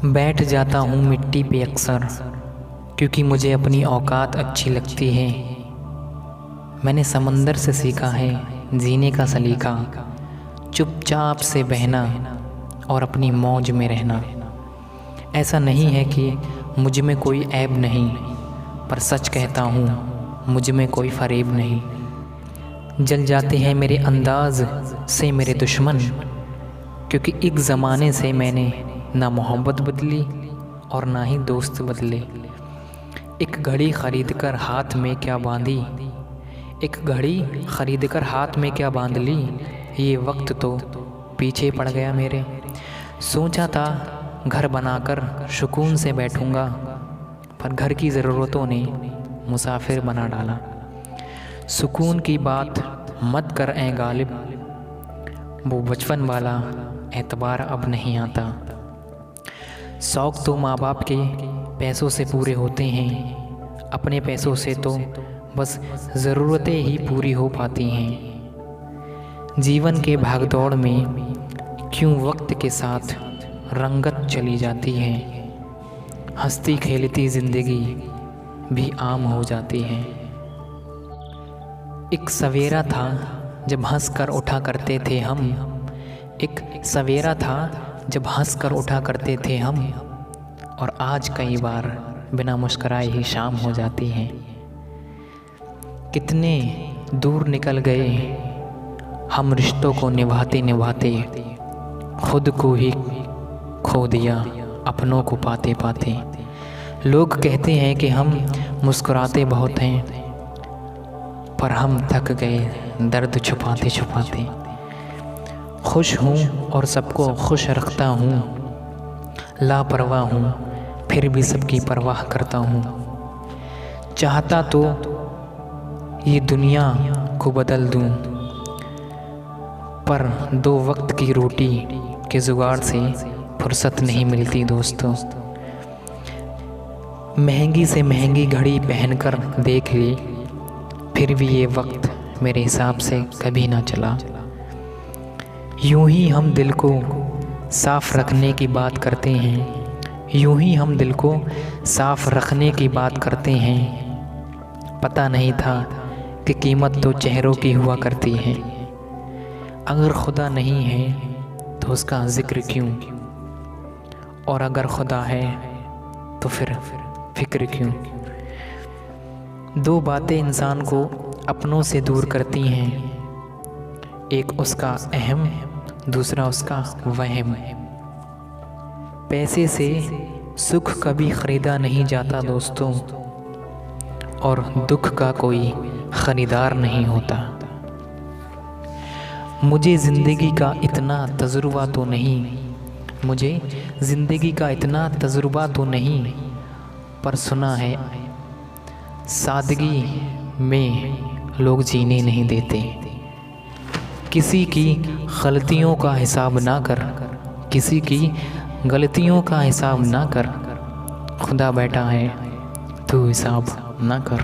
बैठ जाता हूँ मिट्टी पे अक्सर, क्योंकि मुझे अपनी औकात अच्छी लगती है। मैंने समंदर से सीखा है जीने का सलीका, चुपचाप से बहना और अपनी मौज में रहना। ऐसा नहीं है कि मुझ में कोई ऐब नहीं, पर सच कहता हूँ मुझ में कोई फरेब नहीं। जल जाते हैं मेरे अंदाज से मेरे दुश्मन, क्योंकि एक ज़माने से मैंने ना मोहब्बत बदली और ना ही दोस्त बदले। एक घड़ी खरीद कर हाथ में क्या बांधी, एक घड़ी खरीद कर हाथ में क्या बांध ली, ये वक्त तो पीछे पड़ गया मेरे। सोचा था घर बनाकर सुकून से बैठूंगा, पर घर की ज़रूरतों ने मुसाफिर बना डाला। सुकून की बात मत कर ऐ गालिब, वो बचपन वाला एतबार अब नहीं आता। शौक़ तो माँ बाप के पैसों से पूरे होते हैं, अपने पैसों से तो बस ज़रूरतें ही पूरी हो पाती हैं। जीवन के भागदौड़ में क्यों वक्त के साथ रंगत चली जाती है, हंसती खेलती ज़िंदगी भी आम हो जाती है। एक सवेरा था जब हंस कर उठा करते थे हम, एक सवेरा था जब हंस कर उठा करते थे हम, और आज कई बार बिना मुस्कुराए ही शाम हो जाती है। कितने दूर निकल गए हम रिश्तों को निभाते निभाते, खुद को ही खो दिया अपनों को पाते पाते। लोग कहते हैं कि हम मुस्कुराते बहुत हैं, पर हम थक गए दर्द छुपाते छुपाते। खुश हूँ और सबको खुश रखता हूँ, लापरवाह हूँ फिर भी सबकी परवाह करता हूँ। चाहता तो ये दुनिया को बदल दूँ, पर दो वक्त की रोटी के जुगाड़ से फुर्सत नहीं मिलती दोस्तों। महंगी से महंगी घड़ी पहनकर देख ली, फिर भी ये वक्त मेरे हिसाब से कभी ना चला। यूं ही हम दिल को साफ़ रखने की बात करते हैं, यूं ही हम दिल को साफ़ रखने की बात करते हैं। पता नहीं था कि कीमत तो चेहरों की हुआ करती है। अगर खुदा नहीं है तो उसका ज़िक्र क्यों, और अगर खुदा है तो फिर फिक्र क्यों। दो बातें इंसान को अपनों से दूर करती हैं, एक उसका अहम, दूसरा उसका वहम। पैसे से सुख कभी ख़रीदा नहीं जाता दोस्तों, और दुख का कोई ख़रीदार नहीं होता। मुझे ज़िंदगी का इतना तजुर्बा तो नहीं, मुझे ज़िंदगी का इतना तजुर्बा तो नहीं, पर सुना है सादगी में लोग जीने नहीं देते। किसी की गलतियों का हिसाब ना कर, किसी की गलतियों का हिसाब ना कर, खुदा बैठा है तू हिसाब ना कर।